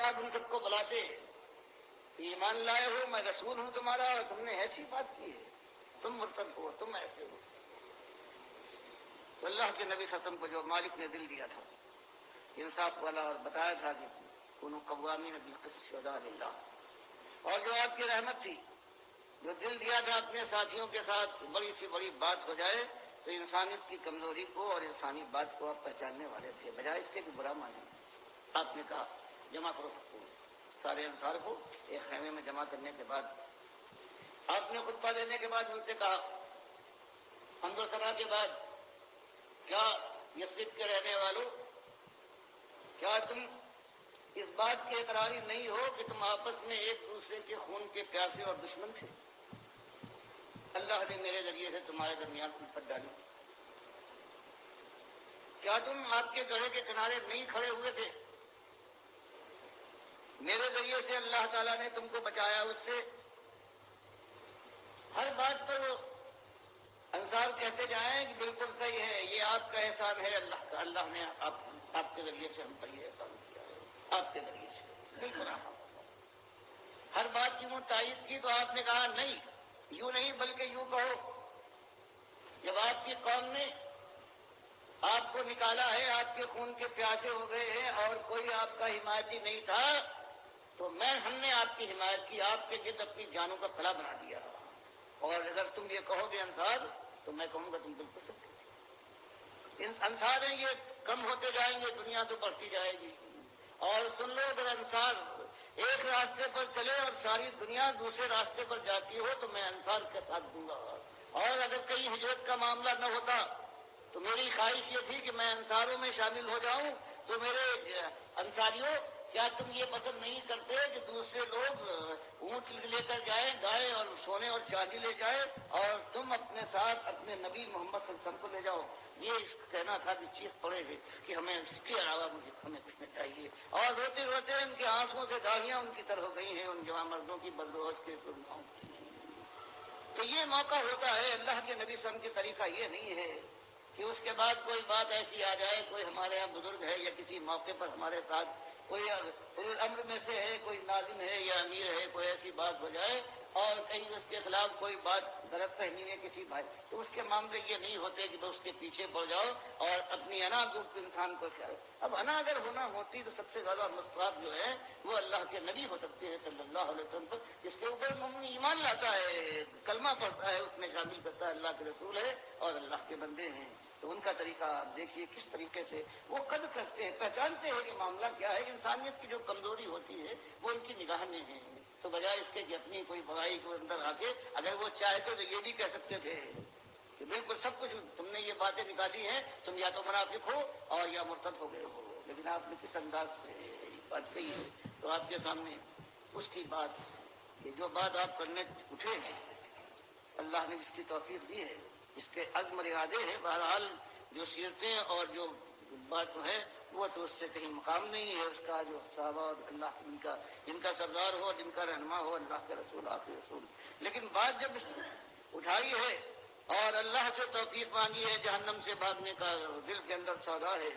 آپ ان سب کو بلاتے ایمان لائے ہو میں رسول ہوں تمہارا اور تم نے ایسی بات کی ہے, تم مرتد ہو, تم ایسے ہو. تو اللہ کے نبی صلی اللہ علیہ وسلم کو جو مالک نے دل دیا تھا انصاف والا اور بتایا تھا کہ کونوا قوامین بالقسط شہداء للہ, اور جو آپ کی رحمت تھی جو دل دیا تھا اپنے ساتھیوں کے ساتھ بڑی سی بڑی بات ہو جائے تو انسانیت کی کمزوری کو اور انسانی بات کو آپ پہچاننے والے تھے, بجائے اس کے بھی برا مانے. آپ نے کہا جمع کرو سب کو, سارے انصار کو ایک خیمے میں جمع کرنے کے بعد آپ نے خطبہ دینے کے بعد ان سے کہا حمد و ثنا کے بعد, کیا یثرب کے رہنے والوں, کیا تم اس بات کے اقراری نہیں ہو کہ تم آپس میں ایک دوسرے کے خون کے پیاسے اور دشمن تھے؟ اللہ نے میرے ذریعے سے تمہارے درمیان الفت ڈالی. کیا تم آپ کے گڑھے کے کنارے نہیں کھڑے ہوئے تھے؟ میرے ذریعے سے اللہ تعالیٰ نے تم کو بچایا اس سے. ہر بات پر وہ انصار کہتے جائیں کہ بالکل صحیح ہے, یہ آپ کا احسان ہے اللہ کا, اللہ نے آپ کے ذریعے سے ہم پر یہ احسان کیا ہے, آپ کے ذریعے سے. بالکل ہر بات کی وہ تائید کی تو آپ نے کہا نہیں, یوں نہیں بلکہ یوں کہو, جب آپ کی قوم نے آپ کو نکالا ہے, آپ کے خون کے پیاسے ہو گئے ہیں اور کوئی آپ کا حمایتی نہیں تھا, تو ہم نے آپ کی حمایت کی, آپ کے گرد اپنی جانوں کا پلا بنا دیا. اور اگر تم یہ کہو گے انصار تو میں کہوں گا تم بالکل سکتے. انصار ہیں یہ کم ہوتے جائیں گے, دنیا تو بڑھتی جائے گی. اور سن لو, اگر انصار ایک راستے پر چلے اور ساری دنیا دوسرے راستے پر جاتی ہو تو میں انصار کے ساتھ دوں گا. اور اگر کہیں ہجرت کا معاملہ نہ ہوتا تو میری خواہش یہ تھی کہ میں انصاروں میں شامل ہو جاؤں. تو میرے انصاریوں, کیا تم یہ پسند نہیں کرتے کہ دوسرے لوگ اونٹ لے کر جائیں, گائے اور سونے اور چاندی لے جائیں, اور تم اپنے ساتھ اپنے نبی محمد صلی اللہ علیہ وسلم کو لے جاؤ؟ یہ کہنا تھا کہ چیخ پڑے گی کہ ہمیں اس کے علاوہ ہمیں کچھ نہیں چاہیے. اور روتے روتے ان کے آنسوؤں سے داڑیاں ان کی طرف ہو گئی ہیں ان جوان مردوں کی بدروش کے سرماؤں کی. تو یہ موقع ہوتا ہے, اللہ کے نبی صلی اللہ علیہ وسلم کی طریقہ یہ نہیں ہے کہ اس کے بعد کوئی بات ایسی آ جائے, کوئی ہمارے یہاں بزرگ ہے یا کسی موقع پر ہمارے ساتھ کوئی امر میں سے ہے, کوئی ناظم ہے یا امیر ہے, کوئی ایسی بات ہو جائے اور کہیں اس کے خلاف کوئی بات غلط فہمی ہے کسی بھائی, تو اس کے معاملے یہ نہیں ہوتے کہ بس اس کے پیچھے پڑ جاؤ اور اپنی انا کو انسان کو خیال. اب انا اگر ہونا ہوتی تو سب سے زیادہ مصطفیٰ جو ہے وہ اللہ کے نبی ہو سکتے ہیں صلی اللہ علیہ وسلم پر, جس کے اوپر مومن ایمان لاتا ہے, کلمہ پڑھتا ہے, اس میں شامل کرتا ہے اللہ کے رسول ہے اور اللہ کے بندے ہیں. تو ان کا طریقہ آپ دیکھیے کس طریقے سے وہ قدر کرتے ہیں, پہچانتے ہیں کہ معاملہ کیا ہے. انسانیت کی جو کمزوری ہوتی ہے وہ ان کی نگاہ میں ہے, تو بجائے اس کے کہ اپنی کوئی برائی کو اندر آ کے اگر وہ چاہتے تو یہ بھی کہہ سکتے تھے کہ بالکل سب کچھ تم نے یہ باتیں نکالی ہیں, تم یا تو منافق ہو اور یا مرتد ہو گئے ہو. لیکن آپ نے کس انداز سے یہ بات کہی ہے, تو آپ کے سامنے اس کی بات کہ جو بات آپ کرنے اٹھے ہیں اللہ نے جس کی توفیق دی ہے, اس کے عزم ارادے ہیں. بہرحال جو سیرتیں اور جو بات ہے وہ تو اس سے کہیں مقام نہیں ہے اس کا, جو صحابہ اور اللہ جن کا سردار ہو, جن کا رہنما ہو اللہ کے رسول آخری رسول. لیکن بات جب اٹھائی ہے اور اللہ سے توفیق مانگی ہے, جہنم سے بھاگنے کا دل کے اندر سودا ہے,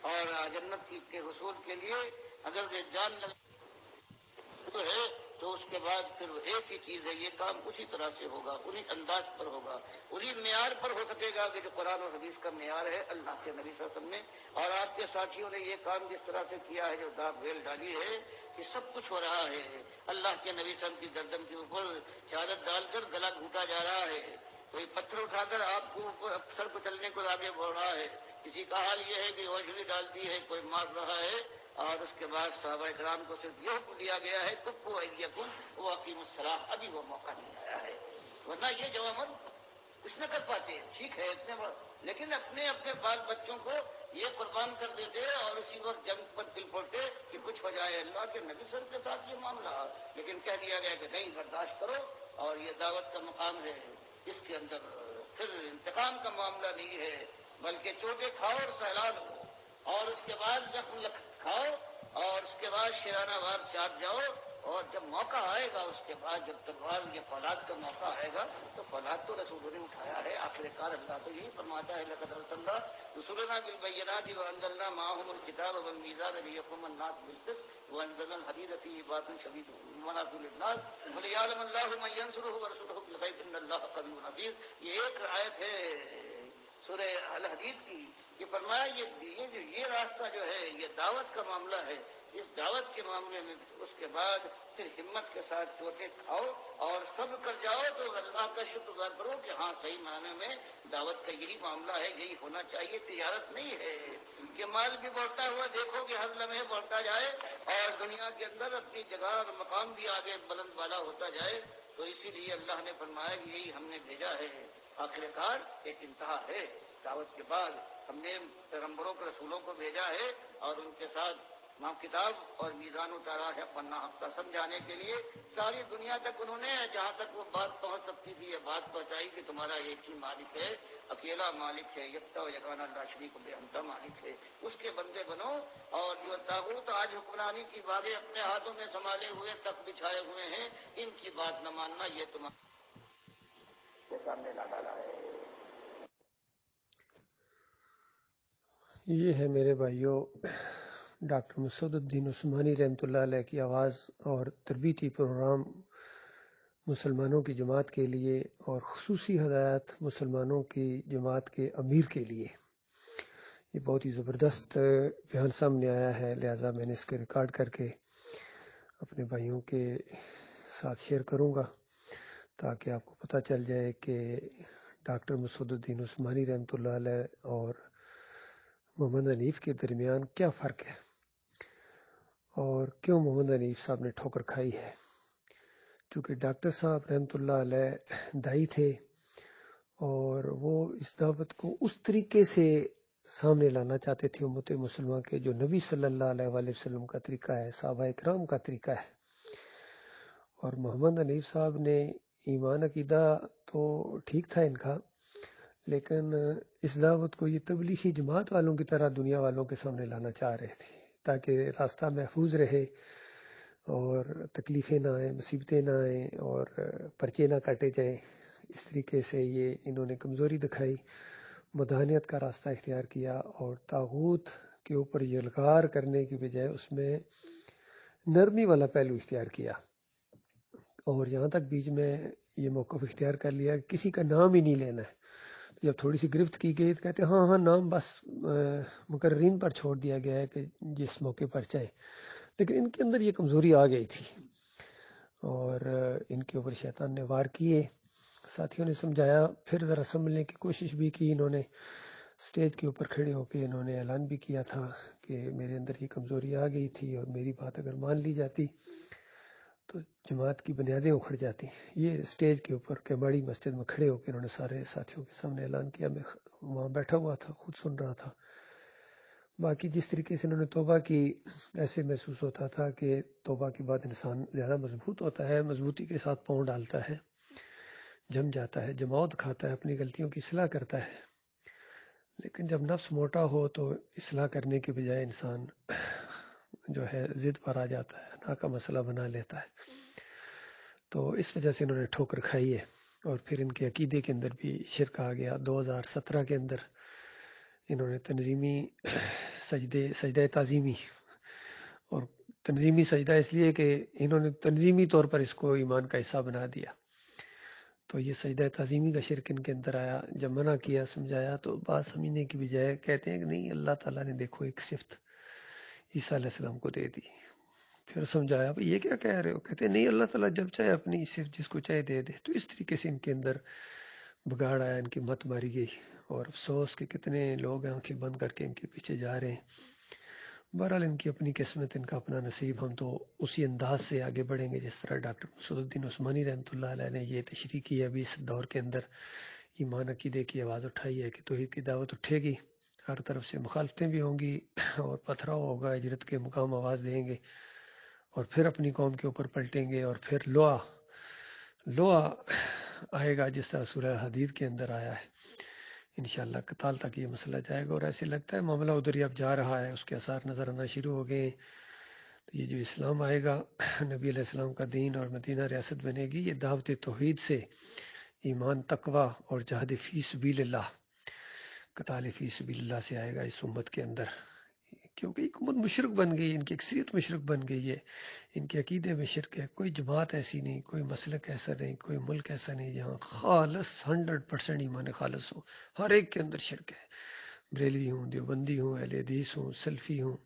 اور جنت کے حصول کے لیے اگر جان لگا ہے تو اس کے بعد پھر ایک ہی چیز ہے, یہ کام اسی طرح سے ہوگا, انہی انداز پر ہوگا, انہی معیار پر ہو سکے گا کہ جو قرآن اور حدیث کا معیار ہے اللہ کے نبی صلی اللہ علیہ وسلم نے. اور آپ کے ساتھیوں نے یہ کام جس طرح سے کیا ہے, جو داغ ویل ڈالی ہے, کہ سب کچھ ہو رہا ہے. اللہ کے نبی صلی اللہ علیہ وسلم کی گردن کے اوپر چادر ڈال کر گلا گھونٹا جا رہا ہے, کوئی پتھر اٹھا کر آپ کو اوپر سر کو چلنے کو آگے بڑھ رہا ہے, کسی کا حال یہ ہے کہ اوجھلی ڈالتی ہے, کوئی مار رہا ہے. اور اس کے بعد صحابہ کرام کو صرف یہ حکم دیا گیا ہے کفوا ایدیکم واقیموا الصلاۃ. ابھی وہ موقع نہیں آیا ہے, ورنہ یہ جوامر کچھ نہ کر پاتے. ٹھیک ہے اتنے بڑا, لیکن اپنے اپنے بال بچوں کو یہ قربان کر دیتے اور اسی وقت جنگ پر دل پڑتے کہ کچھ ہو جائے. اللہ کے نبی صلی اللہ علیہ وسلم کے ساتھ یہ معاملہ, لیکن کہہ دیا گیا کہ نہیں, برداشت کرو. اور یہ دعوت کا مقام ہے, اس کے اندر پھر انتقام کا معاملہ نہیں ہے, بلکہ چوٹے کھاؤ اور سیلاب ہو, اور اس کے بعد زخم کھاؤ, اور اس کے بعد شیرانہ وار چاٹ جاؤ. اور جب موقع آئے گا اس کے بعد جب تلوار یہ فولاد کا موقع آئے گا تو مسئلات تو رسولوں نے اٹھایا ہے. آخر کار اللہ تو یہی فرماتا ہے لقد ارسلنا رسلنا بالبینات وانزلنا معهم الکتاب والمیزان لیقوم الناس بالقسط وانزلنا الحدید فیہ بأس شدید ومنافع للناس وليعلم الله من ينصره ورسله بالغیب ان اللہ قوی عزیز. یہ ایک آیت ہے سورہ الحدید کی کہ فرمایا یہ راستہ جو ہے یہ دعوت کا معاملہ ہے. اس دعوت کے معاملے میں اس کے بعد پھر ہمت کے ساتھ چوٹیں کھاؤ اور صبر کر جاؤ تو اللہ کا شکر ادا کرو کہ ہاں صحیح معنی میں دعوت کا یہی معاملہ ہے, یہی ہونا چاہیے. تجارت نہیں ہے کہ مال بھی بڑھتا ہوا دیکھو کہ ہر لمحے بڑھتا جائے اور دنیا کے اندر اپنی جگہ اور مقام بھی آگے بلند بالا ہوتا جائے. تو اسی لیے اللہ نے فرمایا کہ یہی ہم نے بھیجا ہے. آخر کار ایک انتہا ہے. دعوت کے بعد ہم نے پیغمبروں کے رسولوں کو بھیجا ہے اور ان کے ساتھ ماں کتاب اور میزان اتارا ہے پناہ ہفتہ سمجھانے کے لیے. ساری دنیا تک انہوں نے جہاں تک وہ بات پہنچ سکتی تھی یہ بات پہنچائی کہ تمہارا ایک ہی مالک ہے, اکیلا مالک ہے, یکتا و یگانہ لا شریک بے ہمتا مالک ہے. اس کے بندے بنو اور جو طاغوت آج حکمرانی کی باتیں اپنے ہاتھوں میں سنبھالے ہوئے تک بچھائے ہوئے ہیں ان کی بات نہ ماننا یہ تمہارے سامنے لا ڈالا ہے. یہ ہے میرے بھائیوں ڈاکٹر مسعود الدین عثمانی رحمۃ اللہ علیہ کی آواز اور تربیتی پروگرام مسلمانوں کی جماعت کے لیے اور خصوصی ہدایات مسلمانوں کی جماعت کے امیر کے لیے. یہ بہت ہی زبردست بیان سامنے آیا ہے, لہٰذا میں نے اس کے ریکارڈ کر کے اپنے بھائیوں کے ساتھ شیئر کروں گا تاکہ آپ کو پتہ چل جائے کہ ڈاکٹر مسعود الدین عثمانی رحمۃ اللہ علیہ اور محمد حنیف کے درمیان کیا فرق ہے اور کیوں محمد حنیف صاحب نے ٹھوکر کھائی ہے. چونکہ ڈاکٹر صاحب رحمۃ اللہ علیہ دائی تھے اور وہ اس دعوت کو اس طریقے سے سامنے لانا چاہتے تھے امت مسلمہ کے جو نبی صلی اللہ علیہ وآلہ وسلم کا طریقہ ہے, صحابہ اکرام کا طریقہ ہے. اور محمد حنیف صاحب نے ایمان عقیدہ تو ٹھیک تھا ان کا, لیکن اس دعوت کو یہ تبلیغی جماعت والوں کی طرح دنیا والوں کے سامنے لانا چاہ رہے تھے تاکہ راستہ محفوظ رہے اور تکلیفیں نہ آئیں, مصیبتیں نہ آئیں اور پرچے نہ کاٹے جائیں. اس طریقے سے یہ انہوں نے کمزوری دکھائی, مداحنت کا راستہ اختیار کیا اور طاغوت کے اوپر یلغار کرنے کی بجائے اس میں نرمی والا پہلو اختیار کیا. اور یہاں تک بیچ میں یہ موقف اختیار کر لیا کہ کسی کا نام ہی نہیں لینا ہے. جب تھوڑی سی گرفت کی گئی تو کہتے ہیں ہاں نام بس مقررین پر چھوڑ دیا گیا ہے کہ جس موقع پر چاہے. لیکن ان کے اندر یہ کمزوری آ گئی تھی اور ان کے اوپر شیطان نے وار کیے. ساتھیوں نے سمجھایا, پھر ذرا سنبھلنے کی کوشش بھی کی. انہوں نے سٹیج کے اوپر کھڑے ہو کے انہوں نے اعلان بھی کیا تھا کہ میرے اندر یہ کمزوری آ گئی تھی اور میری بات اگر مان لی جاتی تو جماعت کی بنیادیں اکھڑ جاتی. یہ سٹیج کے اوپر کیماڑی مسجد میں کھڑے ہو کے انہوں نے سارے ساتھیوں کے سامنے اعلان کیا. میں وہاں بیٹھا ہوا تھا, خود سن رہا تھا. باقی جس طریقے سے انہوں نے توبہ کی ایسے محسوس ہوتا تھا کہ توبہ کے بعد انسان زیادہ مضبوط ہوتا ہے, مضبوطی کے ساتھ پاؤں ڈالتا ہے, جم جاتا ہے, جماعت کھاتا ہے, اپنی غلطیوں کی اصلاح کرتا ہے. لیکن جب نفس موٹا ہو تو اصلاح کرنے کے بجائے انسان جو ہے ضد پر آ جاتا ہے, نا کا مسئلہ بنا لیتا ہے. تو اس وجہ سے انہوں نے ٹھوکر کھائی ہے اور پھر ان کے عقیدے کے اندر بھی شرک آ گیا. 2017 کے اندر انہوں نے تنظیمی سجدہ تعظیمی, اور تنظیمی سجدہ اس لیے کہ انہوں نے تنظیمی طور پر اس کو ایمان کا حصہ بنا دیا, تو یہ سجدہ تعظیمی کا شرک ان کے اندر آیا. جب منع کیا, سمجھایا, تو بات سمجھنے کی بجائے کہتے ہیں کہ نہیں اللہ تعالیٰ نے دیکھو ایک صفت عیسیٰ علیہ السلام کو دے دی. پھر سمجھایا بھئی یہ کیا کہہ رہے ہو, کہتے ہیں نہیں اللہ تعالیٰ جب چاہے اپنی صفت جس کو چاہے دے دے. تو اس طریقے سے ان کے اندر بگاڑ آیا, ان کی مت ماری گئی اور افسوس کہ کتنے لوگ آنکھیں بند کر کے ان کے پیچھے جا رہے ہیں. بہرحال ان کی اپنی قسمت, ان کا اپنا نصیب. ہم تو اسی انداز سے آگے بڑھیں گے جس طرح ڈاکٹر مسعود الدین عثمانی رحمۃ اللہ علیہ نے یہ تشریح کی ہے. ابھی اس دور کے اندر ایمان عقیدے کی آواز اٹھائی ہے کہ توحید کی دعوت اٹھے گی, ہر طرف سے مخالفتیں بھی ہوں گی اور پتھراؤ ہوگا, ہجرت کے مقام آواز دیں گے اور پھر اپنی قوم کے اوپر پلٹیں گے اور پھر لوہا آئے گا جس طرح سورہ حدید کے اندر آیا ہے. انشاءاللہ قتال تک یہ مسئلہ جائے گا اور ایسے لگتا ہے معاملہ ادھر ہی اب جا رہا ہے, اس کے اثار نظر آنا شروع ہو گئے. تو یہ جو اسلام آئے گا, نبی علیہ السلام کا دین اور مدینہ ریاست بنے گی, یہ دعوت توحید سے ایمان، تقوی اور جہاد فی سبیل اللہ، قتال فی سبیل اللہ سے آئے گا اس امت کے اندر، کیونکہ ایک امت مشرک بن گئی، ان کی اکثریت مشرک بن گئی ہے، ان کے عقیدے میں شرک ہے۔ کوئی جماعت ایسی نہیں، کوئی مسلک ایسا نہیں، کوئی ملک ایسا نہیں جہاں خالص 100% ایمان خالص ہو، ہر ایک کے اندر شرک ہے، بریلوی ہوں، دیوبندی ہوں، اہل حدیث ہوں، سلفی ہوں،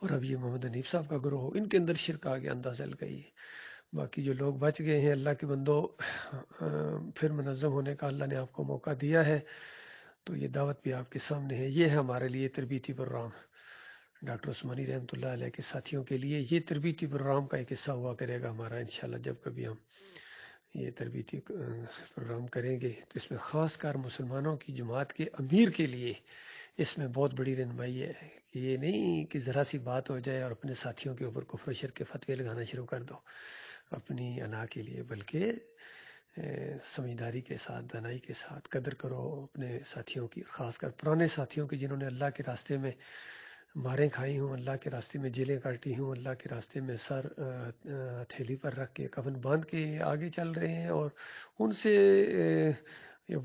اور اب یہ محمد حنیف صاحب کا گروہ ہو، ان کے اندر شرک آ گیا، اندازہ لگائی ہے۔ باقی جو لوگ بچ گئے ہیں، اللہ کے بندو، پھر منظم ہونے کا اللہ نے آپ کو موقع دیا ہے، تو یہ دعوت بھی آپ کے سامنے ہے۔ یہ ہے ہمارے لیے تربیتی پروگرام، ڈاکٹر عثمانی رحمۃ اللہ علیہ کے ساتھیوں کے لیے یہ تربیتی پروگرام کا ایک حصہ ہوا کرے گا ہمارا، انشاءاللہ جب کبھی ہم یہ تربیتی پروگرام کریں گے تو اس میں خاص کر مسلمانوں کی جماعت کے امیر کے لیے اس میں بہت بڑی رہنمائی ہے کہ یہ نہیں کہ ذرا سی بات ہو جائے اور اپنے ساتھیوں کے اوپر کفر و شرک کے فتوے لگانا شروع کر دو اپنی انا کے لیے، بلکہ سمجھداری کے ساتھ، دانائی کے ساتھ قدر کرو اپنے ساتھیوں کی، خاص کر پرانے ساتھیوں کی جنہوں نے اللہ کے راستے میں ماریں کھائی ہوں، اللہ کے راستے میں جیلیں کاٹی ہوں، اللہ کے راستے میں سر تھیلی پر رکھ کے کفن باندھ کے آگے چل رہے ہیں، اور ان سے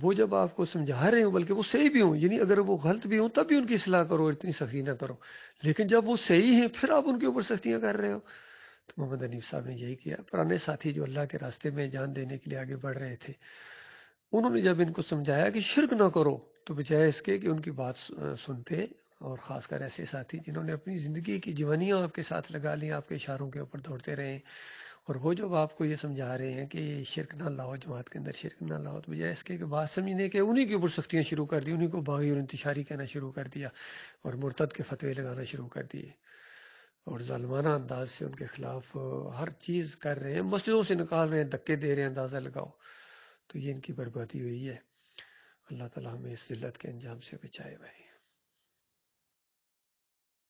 وہ جب آپ کو سمجھا رہے ہوں بلکہ وہ صحیح بھی ہوں، یعنی اگر وہ غلط بھی ہوں تب بھی ان کی اصلاح کرو، اتنی سختی نہ کرو، لیکن جب وہ صحیح ہیں پھر آپ ان کے اوپر سختیاں کر رہے ہو۔ تو محمد حنیف صاحب نے یہی کیا۔ پرانے ساتھی جو اللہ کے راستے میں جان دینے کے لیے آگے بڑھ رہے تھے، انہوں نے جب ان کو سمجھایا کہ شرک نہ کرو، تو بجائے اس کے کہ ان کی بات سنتے، اور خاص کر ایسے ساتھی جنہوں نے اپنی زندگی کی جوانیاں آپ کے ساتھ لگا لی، آپ کے اشاروں کے اوپر دوڑتے رہے، اور وہ جب آپ کو یہ سمجھا رہے ہیں کہ شرک نہ لاؤ، جماعت کے اندر شرک نہ لاؤ، تو بجائے اس کے کہ بات سمجھنے کے انہی کے اوپر سختیاں شروع کر دی، انہی کو باغی اور انتشاری کہنا شروع کر دیا، اور مرتد کے فتوے لگانا شروع کر دیے، اور ظالمانہ انداز سے ان کے خلاف ہر چیز کر رہے ہیں، مسجدوں سے نکال رہے ہیں، دھکے دے رہے ہیں، اندازہ لگاؤ۔ تو یہ ان کی بربادی ہوئی ہے۔ اللہ تعالیٰ ہمیں اس ذلت کے انجام سے بچائے بھائی۔